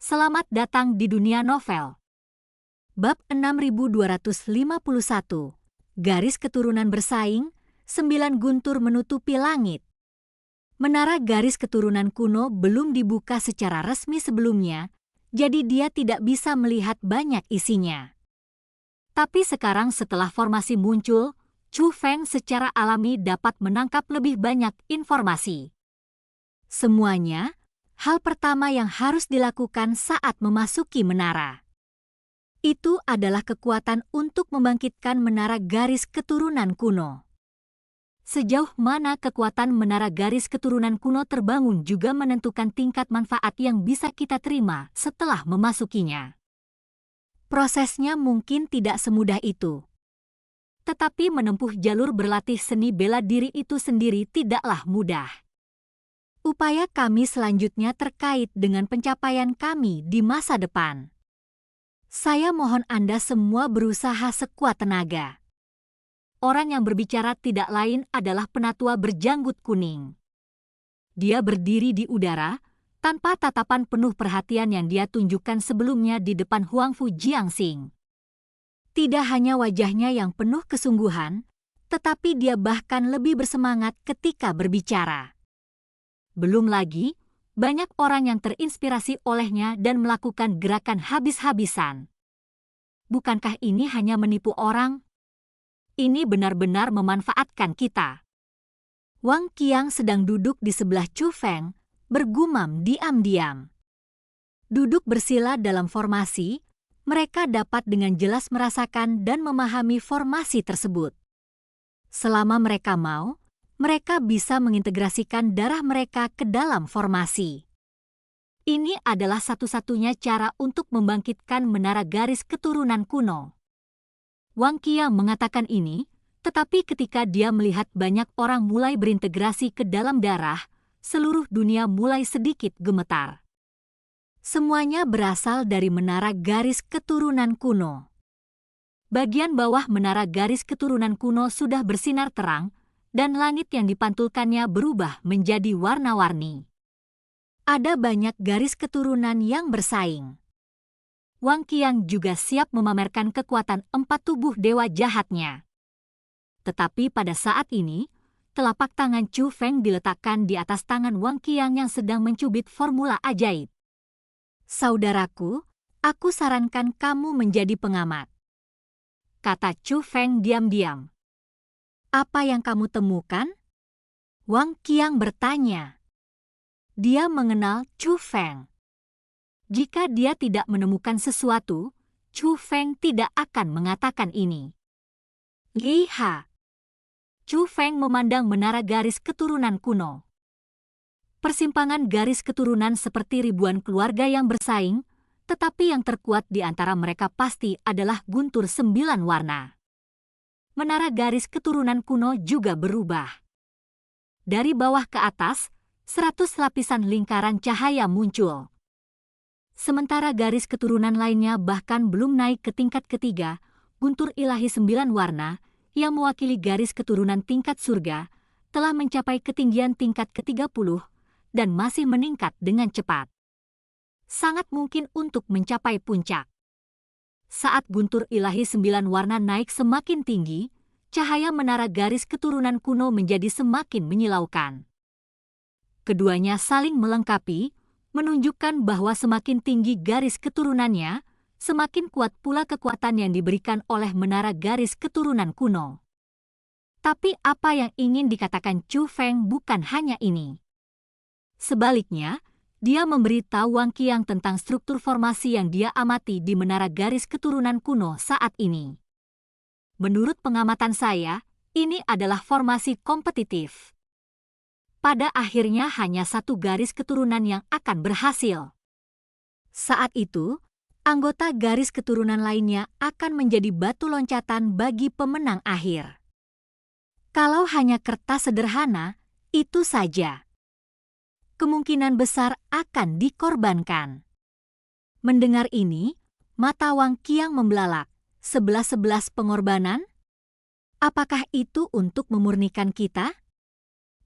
Selamat datang di dunia novel. Bab 6251. Garis keturunan bersaing, 9 guntur menutupi langit. Menara garis keturunan kuno belum dibuka secara resmi sebelumnya, jadi dia tidak bisa melihat banyak isinya. Tapi sekarang setelah formasi muncul, Chu Feng secara alami dapat menangkap lebih banyak informasi. Semuanya, hal pertama yang harus dilakukan saat memasuki menara. Itu adalah kekuatan untuk membangkitkan menara garis keturunan kuno. Sejauh mana kekuatan menara garis keturunan kuno terbangun juga menentukan tingkat manfaat yang bisa kita terima setelah memasukinya. Prosesnya mungkin tidak semudah itu. Tetapi menempuh jalur berlatih seni bela diri itu sendiri tidaklah mudah. Upaya kami selanjutnya terkait dengan pencapaian kami di masa depan. Saya mohon Anda semua berusaha sekuat tenaga. Orang yang berbicara tidak lain adalah penatua berjanggut kuning. Dia berdiri di udara, tanpa tatapan penuh perhatian yang dia tunjukkan sebelumnya di depan Huangfu Jiangxing. Tidak hanya wajahnya yang penuh kesungguhan, tetapi dia bahkan lebih bersemangat ketika berbicara. Belum lagi, banyak orang yang terinspirasi olehnya dan melakukan gerakan habis-habisan. Bukankah ini hanya menipu orang? Ini benar-benar memanfaatkan kita. Wang Qiang sedang duduk di sebelah Chu Feng, bergumam diam-diam. Duduk bersila dalam formasi, mereka dapat dengan jelas merasakan dan memahami formasi tersebut. Selama mereka mau, mereka bisa mengintegrasikan darah mereka ke dalam formasi. Ini adalah satu-satunya cara untuk membangkitkan menara garis keturunan kuno. Wang Qiang mengatakan ini, tetapi ketika dia melihat banyak orang mulai berintegrasi ke dalam darah, seluruh dunia mulai sedikit gemetar. Semuanya berasal dari menara garis keturunan kuno. Bagian bawah menara garis keturunan kuno sudah bersinar terang, dan langit yang dipantulkannya berubah menjadi warna-warni. Ada banyak garis keturunan yang bersaing. Wang Qiang juga siap memamerkan kekuatan 4 tubuh dewa jahatnya. Tetapi pada saat ini, telapak tangan Chu Feng diletakkan di atas tangan Wang Qiang yang sedang mencubit formula ajaib. Saudaraku, aku sarankan kamu menjadi pengamat, kata Chu Feng diam-diam. Apa yang kamu temukan? Wang Qiang bertanya. Dia mengenal Chu Feng. Jika dia tidak menemukan sesuatu, Chu Feng tidak akan mengatakan ini. Lihat. Chu Feng memandang menara garis keturunan kuno. Persimpangan garis keturunan seperti ribuan keluarga yang bersaing, tetapi yang terkuat di antara mereka pasti adalah guntur 9 warna. Menara garis keturunan kuno juga berubah. Dari bawah ke atas, 100 lapisan lingkaran cahaya muncul. Sementara garis keturunan lainnya bahkan belum naik ke tingkat ketiga, guntur ilahi 9 warna, yang mewakili garis keturunan tingkat surga, telah mencapai ketinggian tingkat ke-30 dan masih meningkat dengan cepat. Sangat mungkin untuk mencapai puncak. Saat guntur ilahi 9 warna naik semakin tinggi, cahaya menara garis keturunan kuno menjadi semakin menyilaukan. Keduanya saling melengkapi, menunjukkan bahwa semakin tinggi garis keturunannya, semakin kuat pula kekuatan yang diberikan oleh menara garis keturunan kuno. Tapi apa yang ingin dikatakan Chu Feng bukan hanya ini. Sebaliknya, dia memberitahu Wang Qiang tentang struktur formasi yang dia amati di menara garis keturunan kuno saat ini. Menurut pengamatan saya, ini adalah formasi kompetitif. Pada akhirnya hanya satu garis keturunan yang akan berhasil. Saat itu, anggota garis keturunan lainnya akan menjadi batu loncatan bagi pemenang akhir. Kalau hanya kertas sederhana, itu saja. Kemungkinan besar akan dikorbankan. Mendengar ini, mata Wang Qiang membelalak. 11 pengorbanan? Apakah itu untuk memurnikan kita?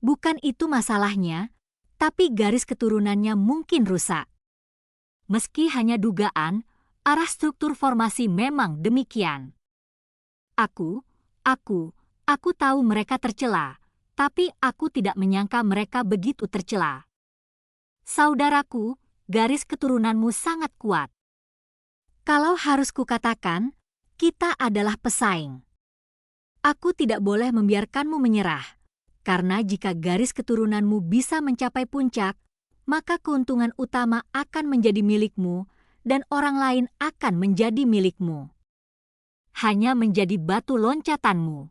Bukan itu masalahnya, tapi garis keturunannya mungkin rusak. Meski hanya dugaan, arah struktur formasi memang demikian. Aku tahu mereka tercela, tapi aku tidak menyangka mereka begitu tercela. Saudaraku, garis keturunanmu sangat kuat. Kalau harus kukatakan, kita adalah pesaing. Aku tidak boleh membiarkanmu menyerah, karena jika garis keturunanmu bisa mencapai puncak, maka keuntungan utama akan menjadi milikmu dan orang lain akan menjadi milikmu. Hanya menjadi batu loncatanmu.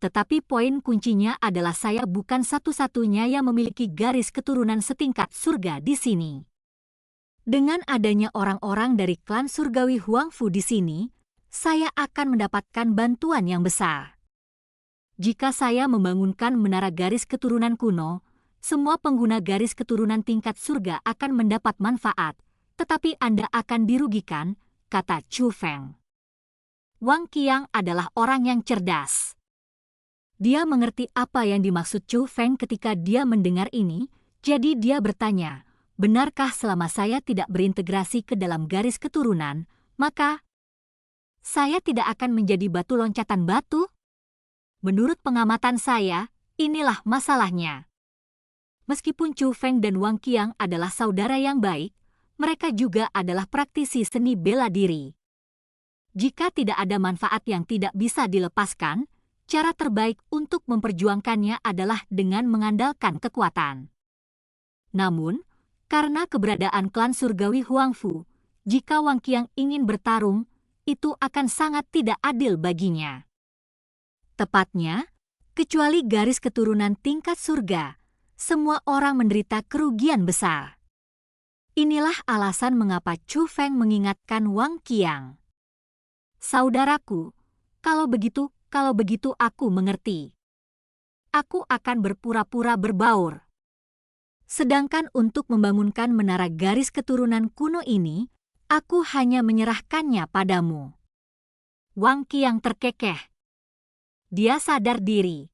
Tetapi poin kuncinya adalah saya bukan satu-satunya yang memiliki garis keturunan setingkat surga di sini. Dengan adanya orang-orang dari klan surgawi Huangfu di sini, saya akan mendapatkan bantuan yang besar. Jika saya membangunkan menara garis keturunan kuno, semua pengguna garis keturunan tingkat surga akan mendapat manfaat, tetapi Anda akan dirugikan, kata Chu Feng. Wang Qiang adalah orang yang cerdas. Dia mengerti apa yang dimaksud Chu Feng ketika dia mendengar ini, jadi dia bertanya, benarkah selama saya tidak berintegrasi ke dalam garis keturunan, maka saya tidak akan menjadi batu loncatan batu? Menurut pengamatan saya, inilah masalahnya. Meskipun Chu Feng dan Wang Qiang adalah saudara yang baik, mereka juga adalah praktisi seni bela diri. Jika tidak ada manfaat yang tidak bisa dilepaskan, cara terbaik untuk memperjuangkannya adalah dengan mengandalkan kekuatan. Namun, karena keberadaan klan surgawi Huangfu, jika Wang Qiang ingin bertarung, itu akan sangat tidak adil baginya. Tepatnya, kecuali garis keturunan tingkat surga, semua orang menderita kerugian besar. Inilah alasan mengapa Chu Feng mengingatkan Wang Qiang. Saudaraku, kalau begitu aku mengerti. Aku akan berpura-pura berbaur. Sedangkan untuk membangunkan menara garis keturunan kuno ini, aku hanya menyerahkannya padamu. Wang Qiang terkekeh. Dia sadar diri.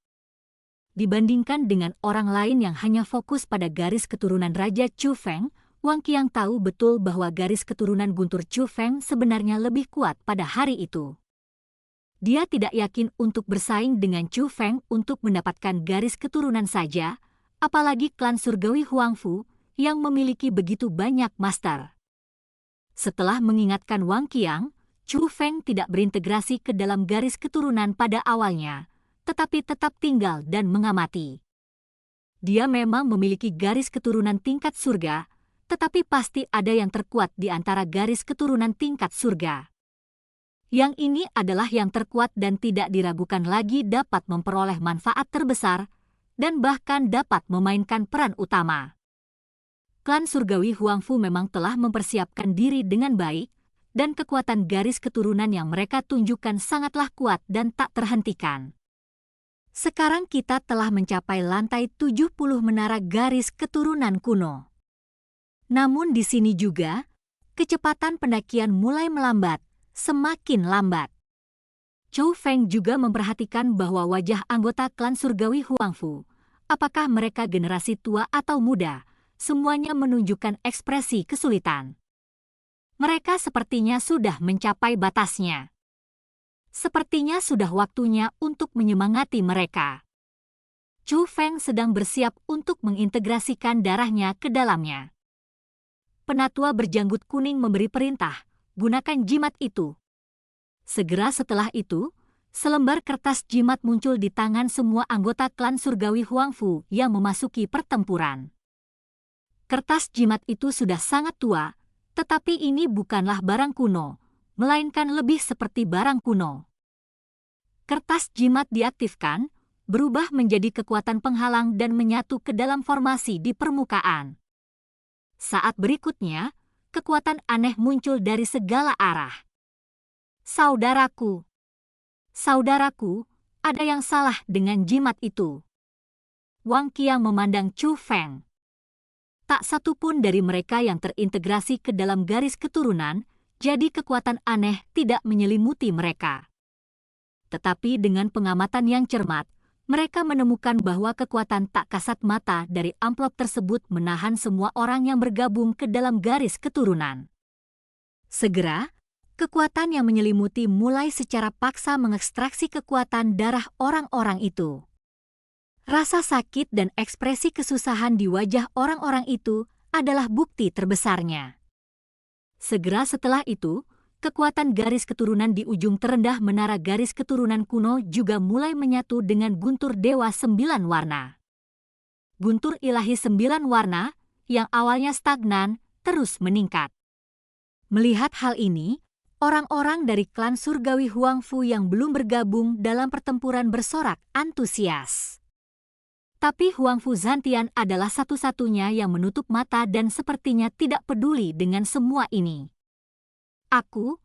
Dibandingkan dengan orang lain yang hanya fokus pada garis keturunan Raja Chu Feng, Wang Qiang tahu betul bahwa garis keturunan guntur Chu Feng sebenarnya lebih kuat pada hari itu. Dia tidak yakin untuk bersaing dengan Chu Feng untuk mendapatkan garis keturunan saja, apalagi klan surgawi Huangfu yang memiliki begitu banyak master. Setelah mengingatkan Wang Qiang, Chu Feng tidak berintegrasi ke dalam garis keturunan pada awalnya, tetapi tetap tinggal dan mengamati. Dia memang memiliki garis keturunan tingkat surga, tetapi pasti ada yang terkuat di antara garis keturunan tingkat surga. Yang ini adalah yang terkuat dan tidak diragukan lagi dapat memperoleh manfaat terbesar dan bahkan dapat memainkan peran utama. Klan surgawi Huangfu memang telah mempersiapkan diri dengan baik, dan kekuatan garis keturunan yang mereka tunjukkan sangatlah kuat dan tak terhentikan. Sekarang kita telah mencapai lantai 70 menara garis keturunan kuno. Namun di sini juga, kecepatan pendakian mulai melambat, semakin lambat. Chu Feng juga memperhatikan bahwa wajah anggota klan surgawi Huangfu, apakah mereka generasi tua atau muda, semuanya menunjukkan ekspresi kesulitan. Mereka sepertinya sudah mencapai batasnya. Sepertinya sudah waktunya untuk menyemangati mereka. Chu Feng sedang bersiap untuk mengintegrasikan darahnya ke dalamnya. Penatua berjanggut kuning memberi perintah, gunakan jimat itu. Segera setelah itu, selembar kertas jimat muncul di tangan semua anggota klan surgawi Huangfu yang memasuki pertempuran. Kertas jimat itu sudah sangat tua, tetapi ini bukanlah barang kuno, melainkan lebih seperti barang kuno. Kertas jimat diaktifkan, berubah menjadi kekuatan penghalang dan menyatu ke dalam formasi di permukaan. Saat berikutnya, kekuatan aneh muncul dari segala arah. Saudaraku, ada yang salah dengan jimat itu. Wang Qiang memandang Chu Feng. Tak satu pun dari mereka yang terintegrasi ke dalam garis keturunan, jadi kekuatan aneh tidak menyelimuti mereka. Tetapi dengan pengamatan yang cermat, Mereka menemukan bahwa kekuatan tak kasat mata dari amplop tersebut menahan semua orang yang bergabung ke dalam garis keturunan. Segera, kekuatan yang menyelimuti mulai secara paksa mengekstraksi kekuatan darah orang-orang itu. Rasa sakit dan ekspresi kesusahan di wajah orang-orang itu adalah bukti terbesarnya. Segera setelah itu, kekuatan garis keturunan di ujung terendah menara garis keturunan kuno juga mulai menyatu dengan guntur dewa 9 warna. Guntur ilahi 9 warna, yang awalnya stagnan, terus meningkat. Melihat hal ini, orang-orang dari klan surgawi Huangfu yang belum bergabung dalam pertempuran bersorak antusias. Tapi Huangfu Zantian adalah satu-satunya yang menutup mata dan sepertinya tidak peduli dengan semua ini. Aku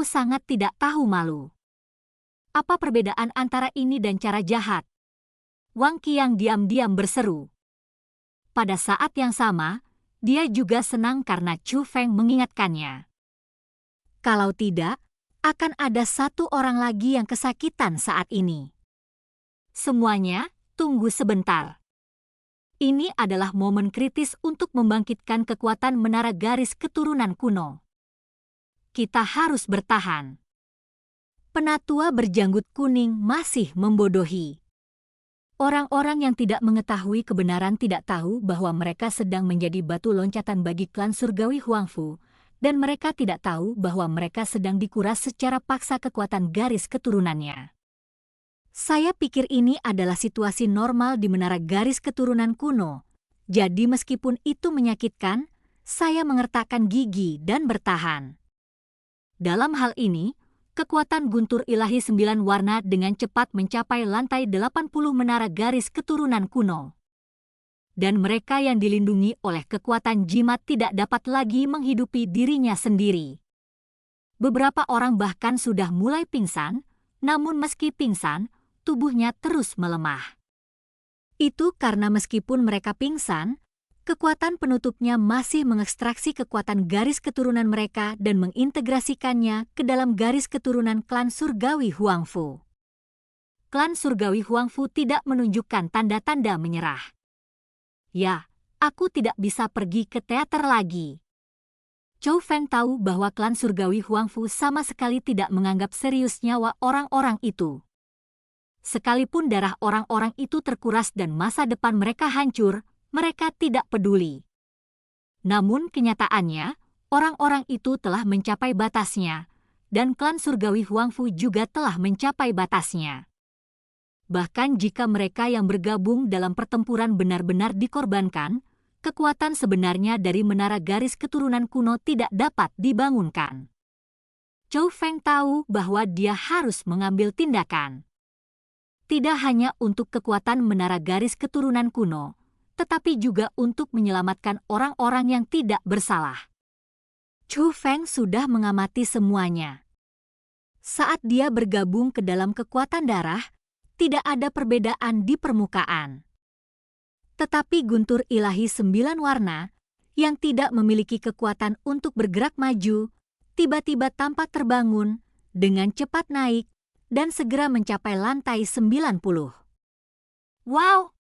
sangat tidak tahu malu. Apa perbedaan antara ini dan cara jahat? Wang Qiang diam-diam berseru. Pada saat yang sama, dia juga senang karena Chu Feng mengingatkannya. Kalau tidak, akan ada satu orang lagi yang kesakitan saat ini. Semuanya, tunggu sebentar. Ini adalah momen kritis untuk membangkitkan kekuatan menara garis keturunan kuno. Kita harus bertahan. Penatua berjanggut kuning masih membodohi. Orang-orang yang tidak mengetahui kebenaran tidak tahu bahwa mereka sedang menjadi batu loncatan bagi klan surgawi Huangfu, dan mereka tidak tahu bahwa mereka sedang dikuras secara paksa kekuatan garis keturunannya. Saya pikir ini adalah situasi normal di menara garis keturunan kuno. Jadi meskipun itu menyakitkan, saya mengertakkan gigi dan bertahan. Dalam hal ini, kekuatan guntur ilahi 9 warna dengan cepat mencapai lantai 80 menara garis keturunan kuno. Dan mereka yang dilindungi oleh kekuatan jimat tidak dapat lagi menghidupi dirinya sendiri. Beberapa orang bahkan sudah mulai pingsan, namun meski pingsan, tubuhnya terus melemah. Itu karena meskipun mereka pingsan, kekuatan penutupnya masih mengekstraksi kekuatan garis keturunan mereka dan mengintegrasikannya ke dalam garis keturunan klan surgawi Huangfu. Klan surgawi Huangfu tidak menunjukkan tanda-tanda menyerah. Ya, aku tidak bisa pergi ke teater lagi. Chou Feng tahu bahwa klan surgawi Huangfu sama sekali tidak menganggap serius nyawa orang-orang itu. Sekalipun darah orang-orang itu terkuras dan masa depan mereka hancur, mereka tidak peduli. Namun kenyataannya, orang-orang itu telah mencapai batasnya, dan klan surgawi Huangfu juga telah mencapai batasnya. Bahkan jika mereka yang bergabung dalam pertempuran benar-benar dikorbankan, kekuatan sebenarnya dari menara garis keturunan kuno tidak dapat dibangunkan. Chou Feng tahu bahwa dia harus mengambil tindakan. Tidak hanya untuk kekuatan menara garis keturunan kuno, tetapi juga untuk menyelamatkan orang-orang yang tidak bersalah. Chu Feng sudah mengamati semuanya. Saat dia bergabung ke dalam kekuatan darah, tidak ada perbedaan di permukaan. Tetapi guntur ilahi 9 warna, yang tidak memiliki kekuatan untuk bergerak maju, tiba-tiba tampak terbangun, dengan cepat naik, dan segera mencapai lantai 90. Wow!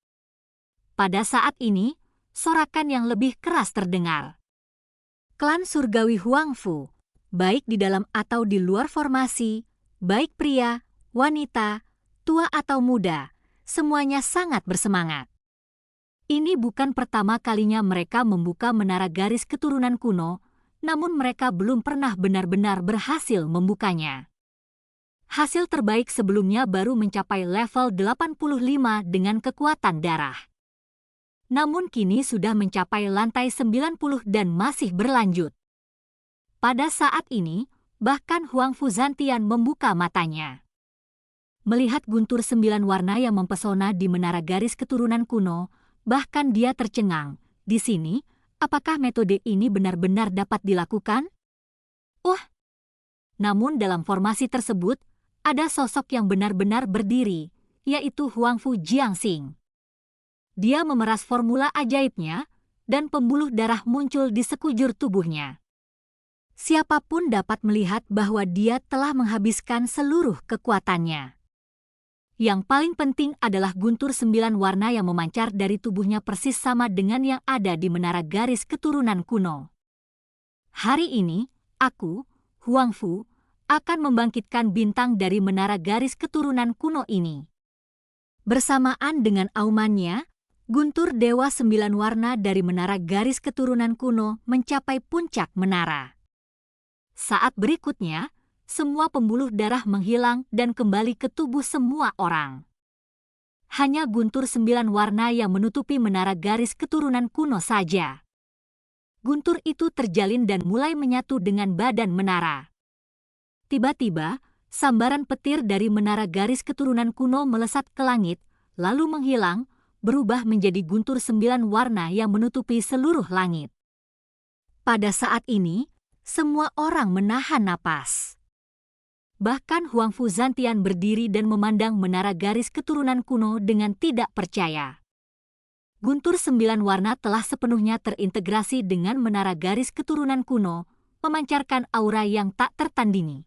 Pada saat ini, sorakan yang lebih keras terdengar. Klan surgawi Huangfu, baik di dalam atau di luar formasi, baik pria, wanita, tua atau muda, semuanya sangat bersemangat. Ini bukan pertama kalinya mereka membuka menara garis keturunan kuno, namun mereka belum pernah benar-benar berhasil membukanya. Hasil terbaik sebelumnya baru mencapai level 85 dengan kekuatan darah. Namun kini sudah mencapai lantai 90 dan masih berlanjut. Pada saat ini, bahkan Huangfu Zantian membuka matanya. Melihat guntur 9 warna yang mempesona di menara garis keturunan kuno, bahkan dia tercengang. Di sini, apakah metode ini benar-benar dapat dilakukan? Namun dalam formasi tersebut, ada sosok yang benar-benar berdiri, yaitu Huangfu Jiangxing. Dia memeras formula ajaibnya, dan pembuluh darah muncul di sekujur tubuhnya. Siapapun dapat melihat bahwa dia telah menghabiskan seluruh kekuatannya. Yang paling penting adalah guntur 9 warna yang memancar dari tubuhnya persis sama dengan yang ada di menara garis keturunan kuno. Hari ini, aku, Huang Fu, akan membangkitkan bintang dari menara garis keturunan kuno ini. Bersamaan dengan aumannya, guntur dewa 9 warna dari menara garis keturunan kuno mencapai puncak menara. Saat berikutnya, semua pembuluh darah menghilang dan kembali ke tubuh semua orang. Hanya guntur 9 warna yang menutupi menara garis keturunan kuno saja. Guntur itu terjalin dan mulai menyatu dengan badan menara. Tiba-tiba, sambaran petir dari menara garis keturunan kuno melesat ke langit, lalu menghilang, berubah menjadi guntur 9 warna yang menutupi seluruh langit. Pada saat ini, semua orang menahan napas. Bahkan Huang Fu Zantian berdiri dan memandang menara garis keturunan kuno dengan tidak percaya. Guntur 9 warna telah sepenuhnya terintegrasi dengan menara garis keturunan kuno, memancarkan aura yang tak tertandingi.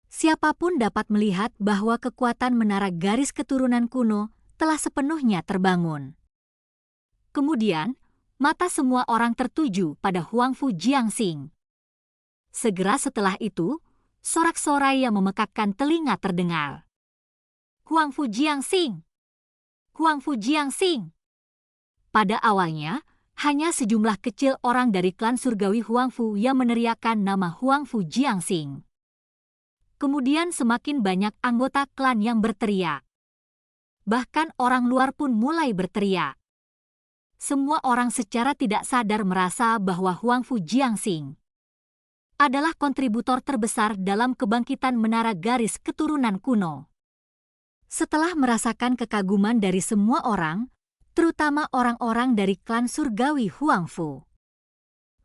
Siapapun dapat melihat bahwa kekuatan menara garis keturunan kuno telah sepenuhnya terbangun. Kemudian, mata semua orang tertuju pada Huang Fu Jiangxing. Segera setelah itu, sorak-sorai yang memekakkan telinga terdengar. Huang Fu Jiangxing! Huang Fu Jiangxing! Pada awalnya, hanya sejumlah kecil orang dari klan surgawi Huang Fu yang meneriakkan nama Huang Fu Jiangxing. Kemudian semakin banyak anggota klan yang berteriak. Bahkan orang luar pun mulai berteriak. Semua orang secara tidak sadar merasa bahwa Huang Fu Jiangxing adalah kontributor terbesar dalam kebangkitan menara garis keturunan kuno. Setelah merasakan kekaguman dari semua orang, terutama orang-orang dari klan surgawi Huang Fu,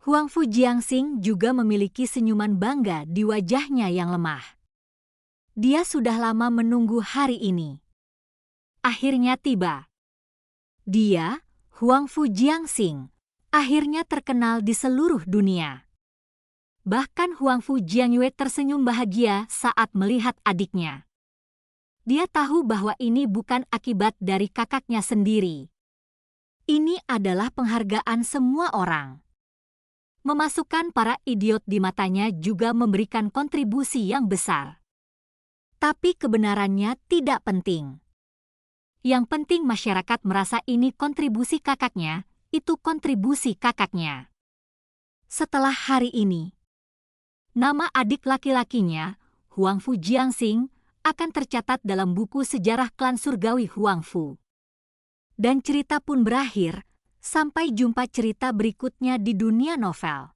Huang Fu Jiangxing juga memiliki senyuman bangga di wajahnya yang lemah. Dia sudah lama menunggu hari ini. Akhirnya tiba. Dia, Huang Fu Jiangxing, akhirnya terkenal di seluruh dunia. Bahkan Huang Fu Jianyue tersenyum bahagia saat melihat adiknya. Dia tahu bahwa ini bukan akibat dari kakaknya sendiri. Ini adalah penghargaan semua orang. Memasukkan para idiot di matanya juga memberikan kontribusi yang besar. Tapi kebenarannya tidak penting. Yang penting masyarakat merasa ini kontribusi kakaknya, itu kontribusi kakaknya. Setelah hari ini, nama adik laki-lakinya, Huang Fu Jiangxing, akan tercatat dalam buku sejarah klan surgawi Huang Fu. Dan cerita pun berakhir, sampai jumpa cerita berikutnya di dunia novel.